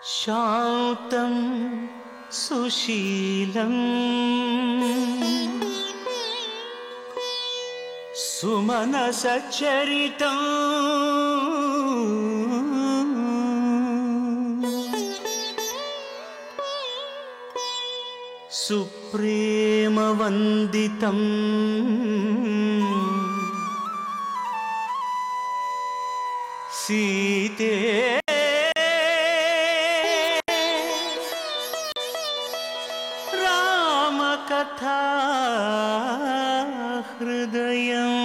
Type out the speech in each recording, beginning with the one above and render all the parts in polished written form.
ಶಾಂತಂ ಸುಶೀಲಂ ಸುಮನಸಚರಿತಂ ಸುಪ್ರೇಮವಂದಿತಂ ಸೀತೆ ರಾಮಕಥಾ ಹೃದಯಂ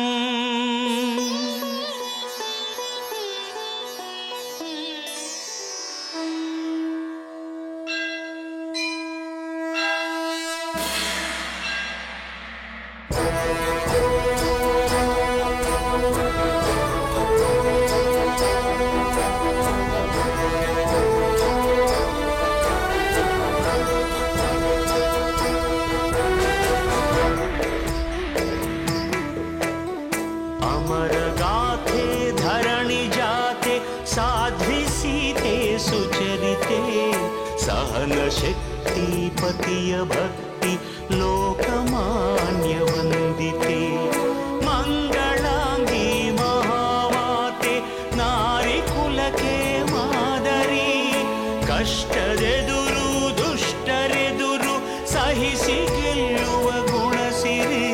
ಶಕ್ತಿ ಪತಿಯ ಭಕ್ತಿ ಲೋಕಮಾನ್ಯ ವಂದಿತೆ ಮಂಗಳಾಂಗಿ ಮಹಾಮಾತೆ ನಾರಿ ಕುಲಕ್ಕೆ ಮಾದರಿ ಕಷ್ಟದೆದುರು ದುಷ್ಟರೆದುರು ಸಹಿಸಿ ಗೆಲ್ಲುವ ಗುಣಸಿರಿ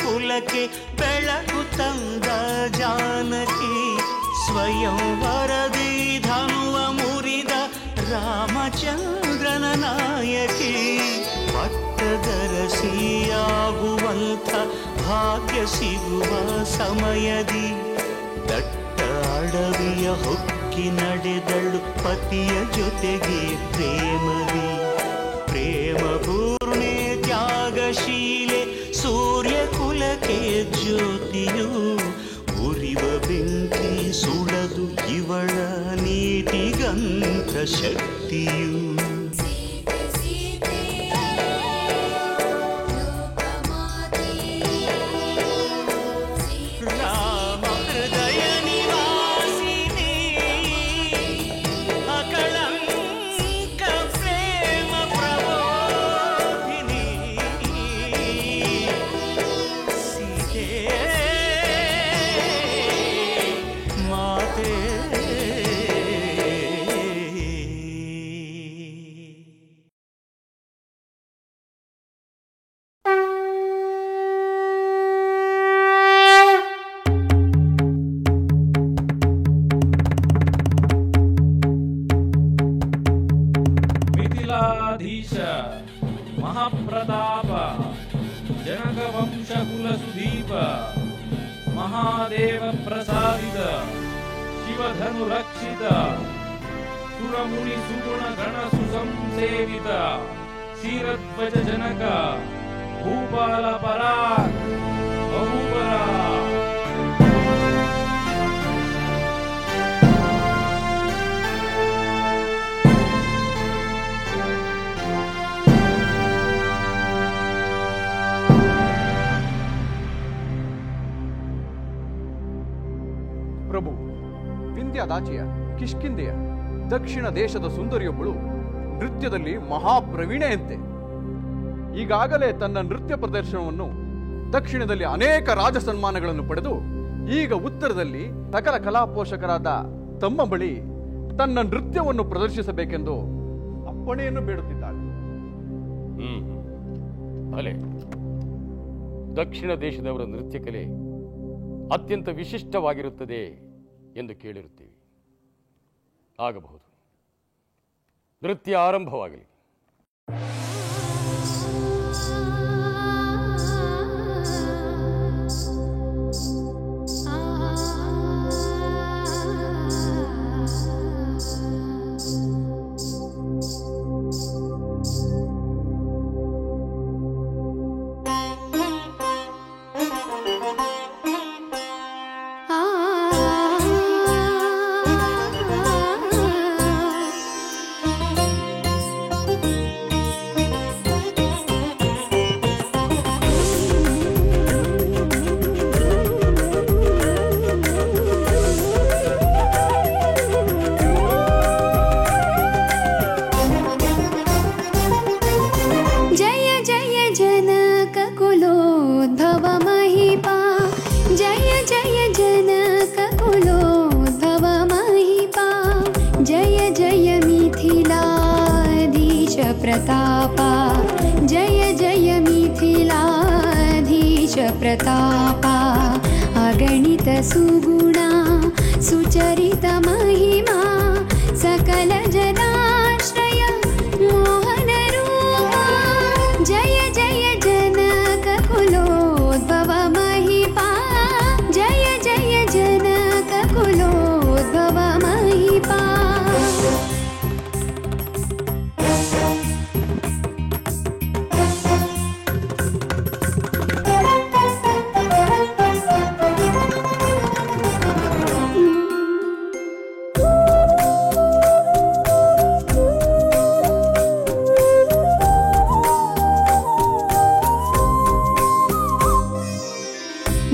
ಕುಲಕ್ಕೆ ಬೆಳಕು ತಂದ ಜಾನಕಿ ಸ್ವಯಂ ವರದಿ ಧನುವ ಮುರಿದ ರಾಮಚಂದ್ರನ ನಾಯಕಿ ಪಟ್ಟದರಸಿಯಾಗುವಂಥ ಭಾಗ್ಯ ಸಿಗುವ ಸಮಯದಿ ದಟ್ಟ ಅಡವಿಯ ಹೊಕ್ಕಿ ನಡೆದಳು ಪತಿಯ ಜೊತೆಗೆ ಪ್ರೇಮದಿ ಪ್ರೇಮ ಪೂರ್ಣೆ ತ್ಯಾಗಶೀಲೆ ಸೂರ್ಯ ಕುಲಕ್ಕೆ ಜ್ಯೋತಿಯು ಉರಿವ ಬೆಂಕಿ ಸುಡದು ಇವಳ ನೀತಿಗಂಧ ಶಕ್ತಿಯು ಮಹಾಪ್ರತಾಪ ಜನಕವಂಶಕುಲ ಸುದೀಪ ಮಹಾದೇವ ಪ್ರಸಾದಿತ ಶಿವಧನು ರಕ್ಷಿತ ಸುರಮುನಿ ಸುಗುಣ ಗಣ ಸುಸಂಸೇವಿತ ಕ್ಷೀರಧ್ವಜ ಜನಕ ಭೂಪಾಲ ಪರಾಕ್ ಬಹುಪರ ಪ್ರಭು, ವಿಂಧ್ಯಾದಾಚಿಯ ಕಿಷ್ಕಿಂಧೆಯ ದಕ್ಷಿಣ ದೇಶದ ಸುಂದರಿಯೊಬ್ಬಳು ನೃತ್ಯದಲ್ಲಿ ಮಹಾಪ್ರವೀಣೆಯಂತೆ. ಈಗಾಗಲೇ ತನ್ನ ನೃತ್ಯ ಪ್ರದರ್ಶನವನ್ನು ದಕ್ಷಿಣದಲ್ಲಿ ಅನೇಕ ರಾಜ ಸನ್ಮಾನಗಳನ್ನು ಪಡೆದು ಈಗ ಉತ್ತರದಲ್ಲಿ ಸಕಲ ಕಲಾಪೋಷಕರಾದ ತಮ್ಮ ಬಳಿ ತನ್ನ ನೃತ್ಯವನ್ನು ಪ್ರದರ್ಶಿಸಬೇಕೆಂದು ಅಪ್ಪಣೆಯನ್ನು ಬೇಡುತ್ತಿದ್ದಾಳೆ. ಭಲೆ, ದಕ್ಷಿಣ ದೇಶದವರ ನೃತ್ಯ ಕಲೆ ಅತ್ಯಂತ ವಿಶಿಷ್ಟವಾಗಿರುತ್ತದೆ ಎಂದು ಕೇಳಿರುತ್ತೇವೆ. ಆಗಬಹುದು. ನೃತ್ಯ ಆರಂಭವಾಗಲಿ. प्रतापा अगणित सुगुणा सुचरित महिमा सकल जनाश्रय मोहन रूपा जय जय जनक कुलोद्भव महिपा जय जय जनक कुलोद्भव महिपा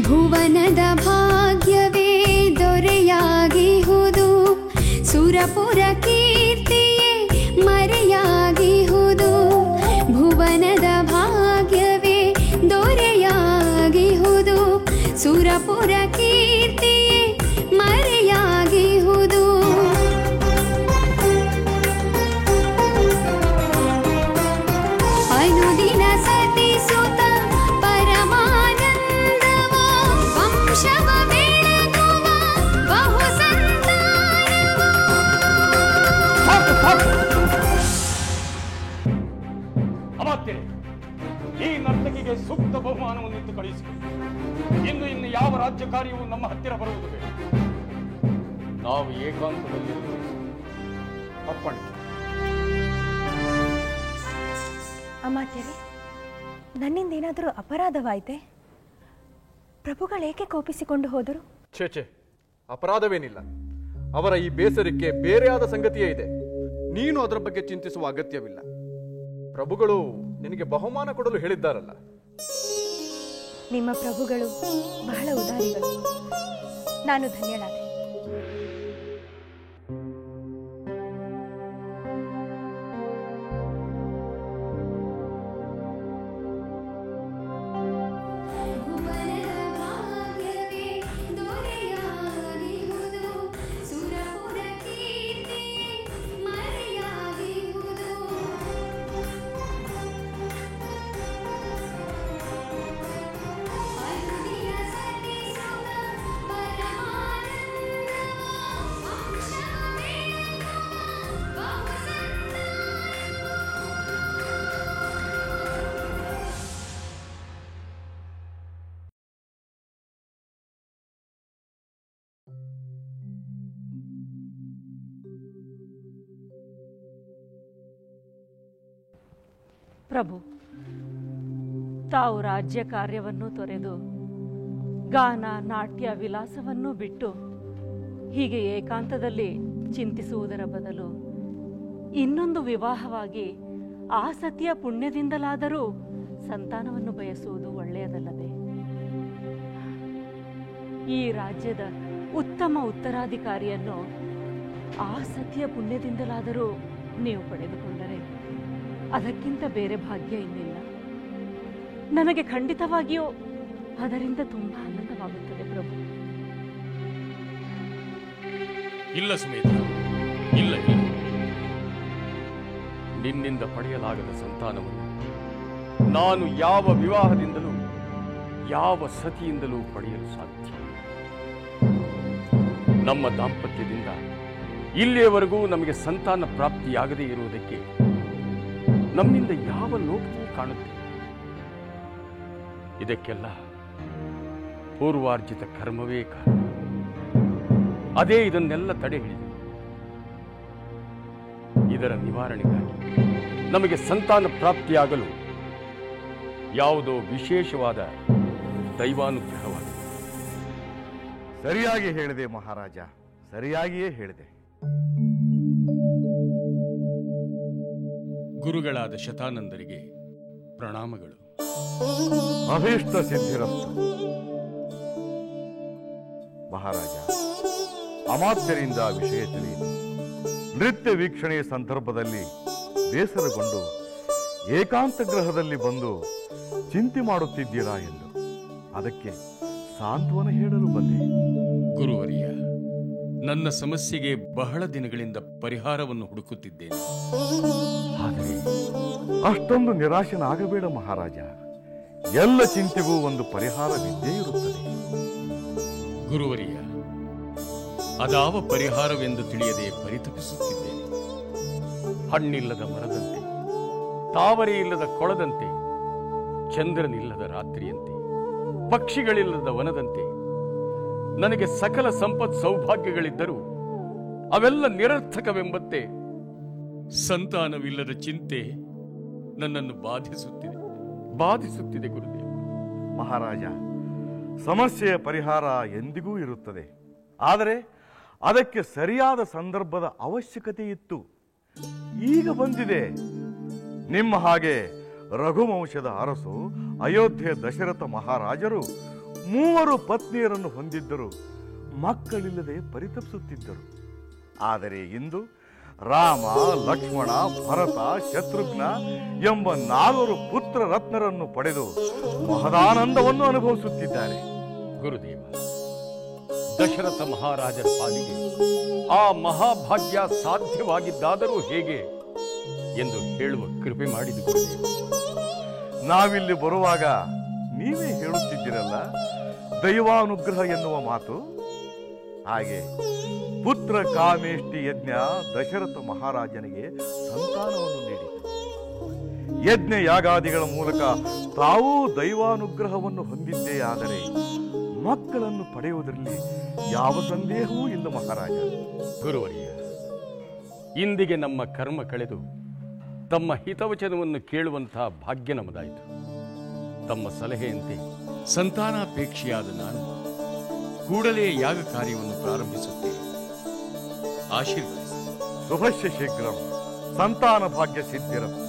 ಭುವನದ ಭಾಗ್ಯವೇ ದೊರೆಯಾಗಿಹುದು ಸುರಪುರ ಕೀರ್ತಿಯೇ ಮರೆಯಾಗಿಹುದು ಭುವನದ ಭಾಗ್ಯವೇ ದೊರೆಯಾಗಿಹುದು ಸುರಪುರ ಕೀರ್ತಿಯೇ ಮರೆಯಾಗಿಹುದು ಅನುದಿನ ಸತಿಸುತ ಪರಮಾನಂದವ ವಂಶವ ಬೆಳಗುವ ಬಹು ಸಂತಾನವ. ಅಮಾತ್ಯರೇ, ಈ ನರ್ತಕಿಗೆ ಸೂಕ್ತ ಬಹುಮಾನವನ್ನಿತ್ತು ಕಳುಹಿಸಿಕೊಡಿ. ಇನ್ನು ಯಾವ ರಾಜ್ಯ ಕಾರ್ಯವೂ ನಮ್ಮ ಹತ್ತಿರ ಬರುವುದು ಬೇಡ. ನಾವು ಏಕಾಂತದಲ್ಲಿ ಅಪ್ಪಣೆ. ಅಮಾತ್ಯರೇ, ನನ್ನಿಂದ ಏನಾದರೂ ಅಪರಾಧವಾಯಿತೆ? ಪ್ರಭುಗಳೇಕೆ ಕೋಪಿಸಿಕೊಂಡು ಹೋದರು? ಛೇ, ಅಪರಾಧವೇನಿಲ್ಲ. ಅವರ ಈ ಬೇಸರಕ್ಕೆ ಬೇರೆಯಾದ ಸಂಗತಿಯೇ ಇದೆ. ನೀನು ಅದರ ಬಗ್ಗೆ ಚಿಂತಿಸುವ ಅಗತ್ಯವಿಲ್ಲ. ಪ್ರಭುಗಳು ನಿನಗೆ ಬಹುಮಾನ ಕೊಡಲು ಹೇಳಿದ್ದಾರಲ್ಲ. ನಿಮ್ಮ ಪ್ರಭುಗಳು ಬಹಳ ಉದಾರಿಗಳು. ನಾನು ಧನ್ಯಳಾದೆ. ಪ್ರಭು, ತಾವು ರಾಜ್ಯ ಕಾರ್ಯವನ್ನು ತೊರೆದು ಗಾನ ನಾಟ್ಯ ವಿಲಾಸವನ್ನು ಬಿಟ್ಟು ಹೀಗೆ ಏಕಾಂತದಲ್ಲಿ ಚಿಂತಿಸುವುದರ ಬದಲು ಇನ್ನೊಂದು ವಿವಾಹವಾಗಿ ಆ ಸತಿಯ ಪುಣ್ಯದಿಂದಲಾದರೂ ಸಂತಾನವನ್ನು ಬಯಸುವುದು ಒಳ್ಳೆಯದಲ್ಲವೇ? ಈ ರಾಜ್ಯದ ಉತ್ತಮ ಉತ್ತರಾಧಿಕಾರಿಯನ್ನು ಆ ಸತಿಯ ಪುಣ್ಯದಿಂದಲಾದರೂ ನೀವು ಪಡೆದುಕೊಂಡರೆ ಅದಕ್ಕಿಂತ ಬೇರೆ ಭಾಗ್ಯ ಇನ್ನಿಲ್ಲ. ನನಗೆ ಖಂಡಿತವಾಗಿಯೂ ಅದರಿಂದ ತುಂಬಾ ಆನಂದವಾಗುತ್ತದೆ ಪ್ರಭು. ಇಲ್ಲ ಸುಮೇಧ, ಇಲ್ಲ. ನಿನ್ನಿಂದ ಪಡೆಯಲಾಗದ ಸಂತಾನವನ್ನು ನಾನು ಯಾವ ವಿವಾಹದಿಂದಲೂ ಯಾವ ಸತಿಯಿಂದಲೂ ಪಡೆಯಲು ಸಾಧ್ಯ. ನಮ್ಮ ದಾಂಪತ್ಯದಿಂದ ಇಲ್ಲಿಯವರೆಗೂ ನಮಗೆ ಸಂತಾನ ಪ್ರಾಪ್ತಿಯಾಗದೇ ಇರುವುದಕ್ಕೆ ನಮ್ಮಿಂದ ಯಾವ ಲೋಕದಲ್ಲಿ ಕಾಣುತ್ತೆ? ಇದಕ್ಕೆಲ್ಲ ಪೂರ್ವಾರ್ಜಿತ ಕರ್ಮವೇ ಕಾರಣ. ಅದೇ ಇದನ್ನೆಲ್ಲ ತಡೆ ಹಿಡಿದು ಇದರ ನಿವಾರಣೆಗಾಗಿ ನಮಗೆ ಸಂತಾನ ಪ್ರಾಪ್ತಿಯಾಗಲು ಯಾವುದೋ ವಿಶೇಷವಾದ ದೈವಾನುಗ್ರಹವಾಗಿದೆ. ಸರಿಯಾಗಿ ಹೇಳಿದೆ ಮಹಾರಾಜ, ಸರಿಯಾಗಿಯೇ ಹೇಳಿದೆ. ಗುರುಗಳಾದ ಶತಾನಂದರಿಗೆ ಪ್ರಣಾಮಗಳು. ಅಭೀಷ್ಟ ಸಿದ್ಧಿರಸ್ತು. ಮಹಾರಾಜ, ಅಮಾತ್ಯರಿಂದ ವಿಷಯ ತಿಳಿಯಿತು. ನೃತ್ಯ ವೀಕ್ಷಣೆಯ ಸಂದರ್ಭದಲ್ಲಿ ಬೇಸರಗೊಂಡು ಏಕಾಂತ ಗೃಹದಲ್ಲಿ ಬಂದು ಚಿಂತೆ ಮಾಡುತ್ತಿದ್ದೀರಾ ಎಂದು. ಅದಕ್ಕೆ ಸಾಂತ್ವನ ಹೇಳಲು ಬಂದೆ. ಗುರುವರಿಯ, ನನ್ನ ಸಮಸ್ಯೆಗೆ ಬಹಳ ದಿನಗಳಿಂದ ಪರಿಹಾರವನ್ನು ಹುಡುಕುತ್ತಿದ್ದೇನೆ. ಆದರೆ ಅಷ್ಟೊಂದು ನಿರಾಶನಾಗಬೇಡ ಮಹಾರಾಜ. ಎಲ್ಲ ಚಿಂತೆಗೂ ಒಂದು ಪರಿಹಾರವಿದ್ದೇ ಇರುತ್ತದೆ. ಗುರುವರಿಯ, ಅದಾವ ಪರಿಹಾರವೆಂದು ತಿಳಿಯದೆ ಪರಿತಪಿಸುತ್ತಿದ್ದೇನೆ. ಹಣ್ಣಿಲ್ಲದ ಮರದಂತೆ, ತಾವರೆ ಇಲ್ಲದ ಕೊಳದಂತೆ, ಚಂದ್ರನಿಲ್ಲದ ರಾತ್ರಿಯಂತೆ, ಪಕ್ಷಿಗಳಿಲ್ಲದ ವನದಂತೆ ನನಗೆ ಸಕಲ ಸಂಪತ್ ಸೌಭಾಗ್ಯಗಳಿದ್ದರೂ ಅವೆಲ್ಲ ನಿರರ್ಥಕವೆಂಬಂತೆ ಸಂತಾನವಿಲ್ಲದ ಚಿಂತೆ ನನ್ನನ್ನು ಬಾಧಿಸುತ್ತಿದೆ ಗುರುದೇವ. ಮಹಾರಾಜ, ಸಮಸ್ಯೆಯ ಪರಿಹಾರ ಎಂದಿಗೂ ಇರುತ್ತದೆ. ಆದರೆ ಅದಕ್ಕೆ ಸರಿಯಾದ ಸಂದರ್ಭದ ಅವಶ್ಯಕತೆ ಇತ್ತು. ಈಗ ಬಂದಿದೆ. ನಿಮ್ಮ ಹಾಗೆ ರಘುವಂಶದ ಅರಸು ಅಯೋಧ್ಯೆ ದಶರಥ ಮಹಾರಾಜರು 3 ಪತ್ನಿಯರನ್ನು ಹೊಂದಿದ್ದರು. ಮಕ್ಕಳಿಲ್ಲದೆ ಪರಿತಪಿಸುತ್ತಿದ್ದರು. ಆದರೆ ಇಂದು ರಾಮ, ಲಕ್ಷ್ಮಣ, ಭರತ, ಶತ್ರುಘ್ನ ಎಂಬ 4 ಪುತ್ರ ರತ್ನರನ್ನು ಪಡೆದು ಮಹದಾನಂದವನ್ನು ಅನುಭವಿಸುತ್ತಿದ್ದಾರೆ. ಗುರುದೇವ, ದಶರಥ ಮಹಾರಾಜರ ಪಾಲಿಗೆ ಆ ಮಹಾಭಾಗ್ಯ ಸಾಧ್ಯವಾಗಿದ್ದಾದರೂ ಹೇಗೆ ಎಂದು ಹೇಳುವ ಕೃಪೆ ಮಾಡಿದ ಗುರುದೇವ. ನಾವಿಲ್ಲಿ ಬರುವಾಗ ನೀವೇ ಹೇಳುತ್ತಿದ್ದಿರಲ್ಲ ದೈವಾನುಗ್ರಹ ಎನ್ನುವ ಮಾತು. ಹಾಗೆ ಪುತ್ರ ಕಾಮೇಷ್ಟಿ ಯಜ್ಞ ದಶರಥ ಮಹಾರಾಜನಿಗೆ ಸಂತಾನವನ್ನು ನೀಡಿತು. ಯಜ್ಞ ಯಾಗಾದಿಗಳ ಮೂಲಕ ತಾವೂ ದೈವಾನುಗ್ರಹವನ್ನು ಹೊಂದಿದ್ದೇ ಆದರೆ ಮಕ್ಕಳನ್ನು ಪಡೆಯುವುದರಲ್ಲಿ ಯಾವ ಸಂದೇಹವೂ ಇಲ್ಲ ಮಹಾರಾಜ. ಗುರುವರಿಯ, ಇಂದಿಗೆ ನಮ್ಮ ಕರ್ಮ ಕಳೆದು ತಮ್ಮ ಹಿತವಚನವನ್ನು ಕೇಳುವಂತಹ ಭಾಗ್ಯ ನಮ್ಮದಾಯಿತು. ತಮ್ಮ ಸಲಹೆಯಂತೆ ಸಂತಾನಾಪೇಕ್ಷಿಯಾದ ನಾನು ಕೂಡಲೇ ಯಾಗ ಕಾರ್ಯವನ್ನು ಪ್ರಾರಂಭಿಸುತ್ತೇನೆ. ಆಶೀರ್ವದಿಸಿ. ಶುಭಶ್ಯ ಶೀಘ್ರಂ. ಸಂತಾನ ಭಾಗ್ಯ ಸಿದ್ಧಿರತ್ತು.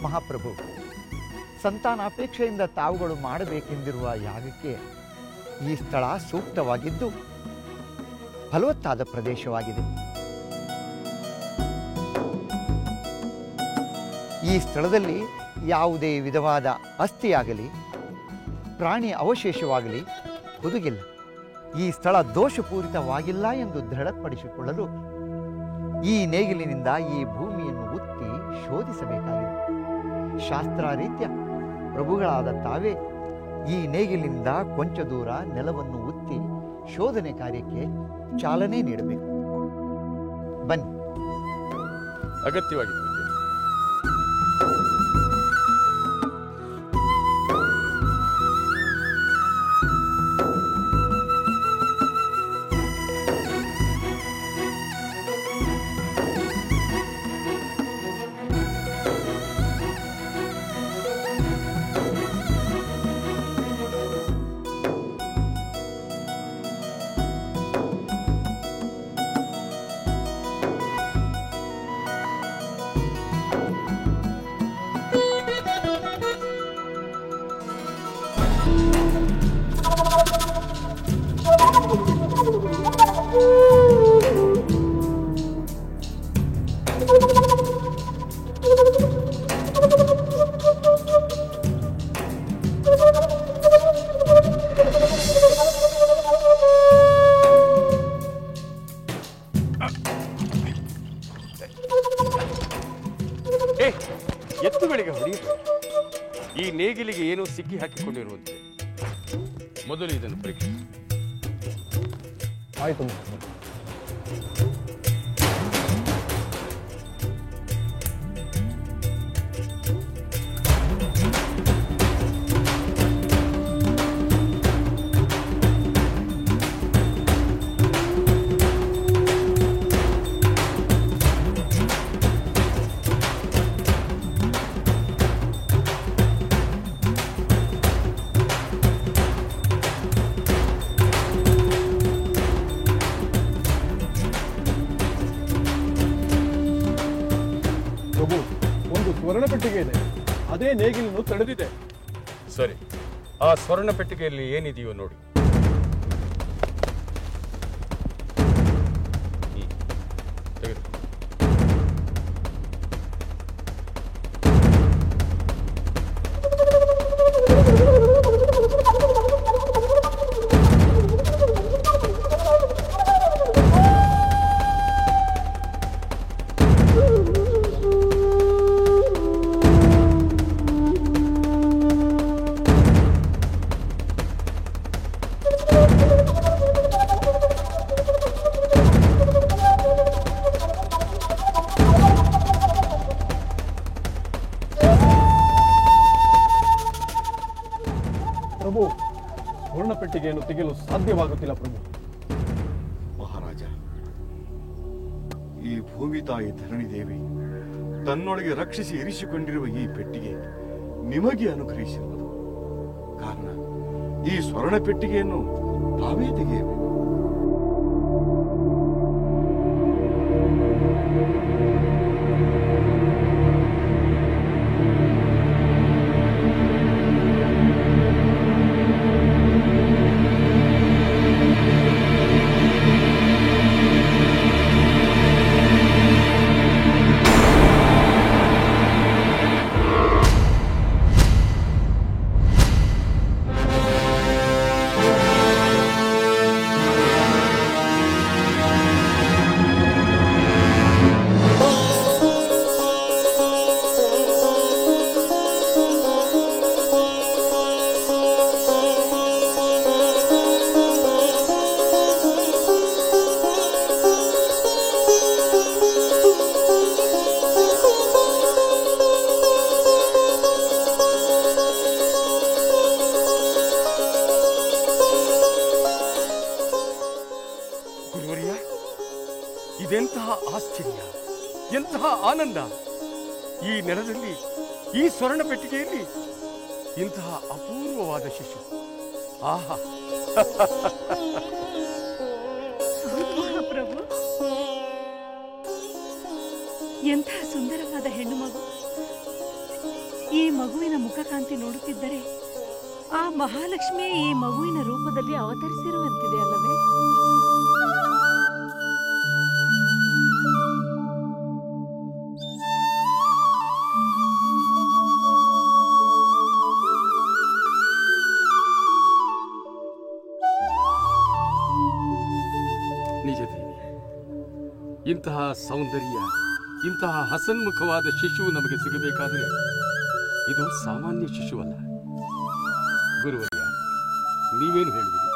ಮಹಾಪ್ರಭು, ಸಂತಾನಾಪೇಕ್ಷೆಯಿಂದ ತಾವುಗಳು ಮಾಡಬೇಕೆಂದಿರುವ ಯಾಗಕ್ಕೆ ಈ ಸ್ಥಳ ಸೂಕ್ತವಾಗಿದ್ದು ಫಲವತ್ತಾದ ಪ್ರದೇಶವಾಗಿದೆ. ಈ ಸ್ಥಳದಲ್ಲಿ ಯಾವುದೇ ವಿಧವಾದ ಅಸ್ಥಿಯಾಗಲಿ ಪ್ರಾಣಿ ಅವಶೇಷವಾಗಲಿ ಹುದುಗಿಲ್ಲ. ಈ ಸ್ಥಳ ದೋಷಪೂರಿತವಾಗಿಲ್ಲ ಎಂದು ದೃಢಪಡಿಸಿಕೊಳ್ಳಲು ಈ ನೇಗಿಲಿನಿಂದ ಈ ಭೂಮಿಯನ್ನು ಉತ್ತಿ ಶೋಧಿಸಬೇಕಾಗಿದೆ. ಶಾಸ್ತ್ರಾರೀತ್ಯ ಪ್ರಭುಗಳಾದ ತಾವೇ ಈ ನೇಗಿಲಿನಿಂದ ಕೊಂಚ ದೂರ ನೆಲವನ್ನು ಉತ್ತಿ ಶೋಧನೆ ಕಾರ್ಯಕ್ಕೆ ಚಾಲನೆ ನೀಡಬೇಕು. ಬನ್ನಿ. ಅಗತ್ಯವಾಗಿತ್ತು. ಈ ನೇಗಿಲಿಗೆ ಏನೋ ಸಿಕ್ಕಿ ಹಾಕಿಕೊಂಡಿರುವಂತೆ. ಮೊದಲು ಇದನ್ನು ಪರೀಕ್ಷಿಸಿ. ಆಯಿತು. ಸ್ವರ್ಣಪೆಟ್ಟಿಗೆ ಇದೆ, ಅದೇ ನೇಗಿಲನ್ನು ತಡೆದಿದೆ. ಸರಿ, ಆ ಸ್ವರ್ಣ ಪೆಟ್ಟಿಗೆಯಲ್ಲಿ ಏನಿದೆಯೋ ನೋಡಿ. ತೆಗೆದು. ಪ್ರಭು, ಸ್ವರ್ಣಪೆಟ್ಟಿಗೆಯನ್ನು ತೆಗೆಯಲು ಸಾಧ್ಯವಾಗುತ್ತಿಲ್ಲ ಪ್ರಭು. ಮಹಾರಾಜ, ಈ ಭೂಮಿ ತಾಯಿ ಧರಣಿ ದೇವಿ ತನ್ನೊಳಗೆ ರಕ್ಷಿಸಿ ಇರಿಸಿಕೊಂಡಿರುವ ಈ ಪೆಟ್ಟಿಗೆ ನಿಮಗೆ ಅನುಗ್ರಹಿಸಿರುವುದು. ಕಾರಣ ಈ ಸ್ವರ್ಣ ಪೆಟ್ಟಿಗೆಯನ್ನು ತಾವೇ ತೆಗೆಯಬೇಕು. ಇದೆಂತಹ ಆಶ್ಚರ್ಯ, ಎಂತಹ ಆನಂದ! ಈ ನೆಲದಲ್ಲಿ, ಈ ಸ್ವರ್ಣ ಪೆಟ್ಟಿಗೆಯಲ್ಲಿ ಇಂತಹ ಅಪೂರ್ವವಾದ ಶಿಶು. ಆಹಾ! ಮಹಾಪ್ರಭು, ಎಂತಹ ಸುಂದರವಾದ ಹೆಣ್ಣು ಮಗು! ಈ ಮಗುವಿನ ಮುಖಕಾಂತಿ ನೋಡುತ್ತಿದ್ದರೆ ಆ ಮಹಾಲಕ್ಷ್ಮಿಯೇ ಈ ಮಗುವಿನ ರೂಪದಲ್ಲಿ ಅವತರಿಸಿರುವಂತಿದೆ ಅಲ್ಲವೇ? ನಿಜ ದೇವಿ, ಇಂತಹ ಸೌಂದರ್ಯ, ಇಂತಹ ಹಸನ್ಮುಖವಾದ ಶಿಶು ನಮಗೆ ಸಿಗಬೇಕಾದರೆ ಇದು ಸಾಮಾನ್ಯ ಶಿಶುವಲ್ಲ. ಗುರುವರ್ಯ, ನೀವೇನು ಹೇಳಿದಿರಿ?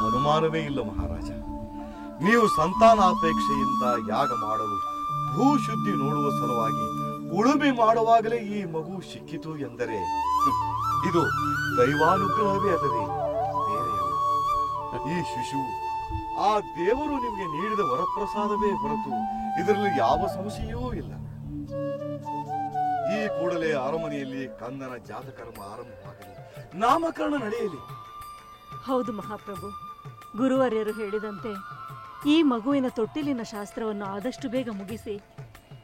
ಅನುಮಾನವೇ ಇಲ್ಲ ಮಹಾರಾಜ. ನೀವು ಸಂತಾನಾಪೇಕ್ಷೆಯಿಂದ ಯಾಗ ಮಾಡಲು ಭೂಶುದ್ಧಿ ನೋಡುವ ಸಲುವಾಗಿ ಉಳುಮೆ ಮಾಡುವಾಗಲೇ ಈ ಮಗು ಸಿಕ್ಕಿತು ಎಂದರೆ ಇದು ದೈವಾನುಗ್ರಹವೇ ಅಲ್ಲದೆ ಬೇರೆಯಲ್ಲ. ಈ ಶಿಶು ಆ ದೇವರು ನಿಮಗೆ ನೀಡಿದ ವರಪ್ರಸಾದವೇ ಹೊರತು ಇದರಲ್ಲಿ ಯಾವ ಸಂಶಯವೂ ಇಲ್ಲ. ಈ ಕೂಡಲೇ ಅರಮನೆಯಲ್ಲಿ ಕಂದನ ಜಾತಕರ್ಮ ಆರಂಭವಾಗಲಿ, ನಾಮಕರಣ ನಡೆಯಲಿ. ಹೌದು ಮಹಾಪ್ರಭು, ಗುರುವರ್ಯರು ಹೇಳಿದಂತೆ ಈ ಮಗುವಿನ ತೊಟ್ಟಿಲಿನ ಶಾಸ್ತ್ರವನ್ನು ಆದಷ್ಟು ಬೇಗ ಮುಗಿಸಿ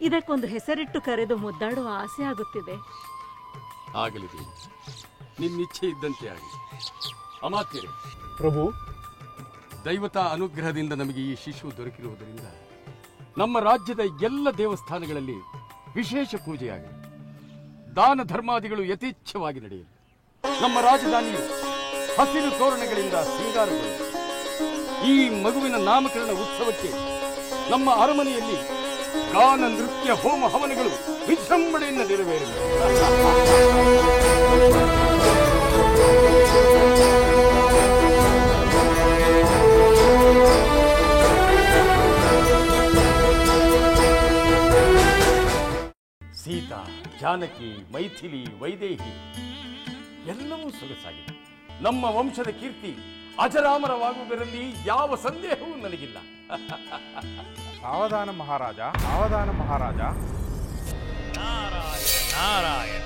ಇದಕ್ಕೊಂದು ಹೆಸರಿಟ್ಟು ಕರೆದು ಮುದ್ದಾಡುವ ಆಸೆ ಆಗುತ್ತಿದೆ. ಆಗಲಿ ದೇವಿ, ನಿನ್ನಿಚ್ಛೆ ಇದ್ದಂತೆ ಆಗಲಿ. ಅಮಾತ್ಯರೇ, ಪ್ರಭು, ದೈವತಾ ಅನುಗ್ರಹದಿಂದ ನಮಗೆ ಈ ಶಿಶು ದೊರಕಿರುವುದರಿಂದ ನಮ್ಮ ರಾಜ್ಯದ ಎಲ್ಲ ದೇವಸ್ಥಾನಗಳಲ್ಲಿ ವಿಶೇಷ ಪೂಜೆಯಾಗಲಿ, ದಾನ ಧರ್ಮಾದಿಗಳು ಯಥೇಚ್ಛವಾಗಿ ನಡೆಯಲಿ. ನಮ್ಮ ರಾಜಧಾನಿಯು ಹಸಿರು ತೋರಣಗಳಿಂದ ಸಿಂಗಾರಗಳು. ಈ ಮಗುವಿನ ನಾಮಕರಣ ಉತ್ಸವಕ್ಕೆ ನಮ್ಮ ಅರಮನೆಯಲ್ಲಿ ಗಾನ ನೃತ್ಯ ಹೋಮ ಹವನಗಳು ವಿಜೃಂಭಣೆಯಿಂದ ನೆರವೇರಿವೆ. ಸೀತಾ, ಜಾನಕಿ, ಮೈಥಿಲಿ, ವೈದೇಹಿ ಎಲ್ಲವೂ ಸೊಗಸಾಗಿದೆ. ನಮ್ಮ ವಂಶದ ಕೀರ್ತಿ ಅಜರಾಮರವಾಗುವುದರಲ್ಲಿ ಯಾವ ಸಂದೇಹವೂ ನನಗಿಲ್ಲ. ಸಾವಧಾನ ಮಹಾರಾಜ, ಸಾವಧಾನ ಮಹಾರಾಜ. ನಾರಾಯಣ ನಾರಾಯಣ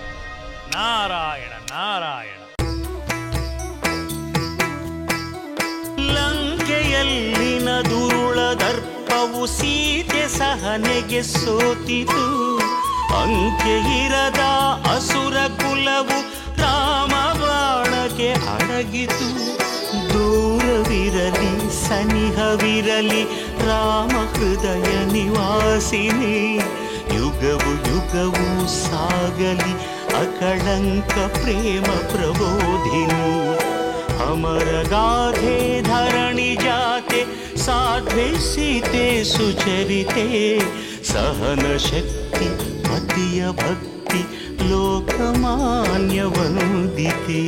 ನಾರಾಯಣ ನಾರಾಯಣ. ಲಂಕೆಯಲ್ಲಿನ ದುರುಳ ದರ್ಪವು ಸೀತೆ ಸಹನೆಗೆ ಸೋತಿತು. ಅಂಕೆ ಇರದ ಅಸುರ ಕುಲವು ರಾಮ ಬಾಣಕ್ಕೆ ಅಡಗಿತು. ದೂರವಿರಲಿ ಸನಿಹವಿರಲಿ ರಾಮ ಹೃದಯ ನಿವಾಸಿನಿ. ಯುಗವು ಯುಗವು ಸಾಗಲಿ ಅಕಳಂಕ ಪ್ರೇಮ ಪ್ರಬೋಧಿನಿ. ಅಮರ ಗಾಧೆ ಧರಣಿ ಜಾತೆ ಸಾಧ್ವೆ ಸೀತೆ ಸುಚರಿತೆ. ಸಹನ ಶಕ್ತಿ ಪತಿಯ ಭಕ್ತಿ ಲೋಕಮಾನ್ಯ ವಂದಿತೆ.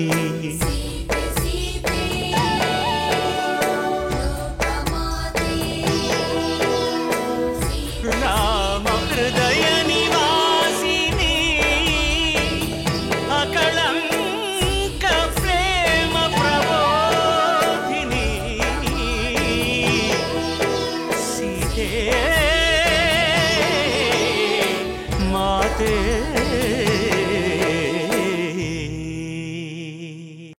ರಾಮ ಹೃದಯ ನಿವಾಸಿನಿ ಅಕಳಂಕ ಪ್ರೇಮ ಪ್ರಬೋಧಿನಿ. ಸೀತೆ ಮಾತೆ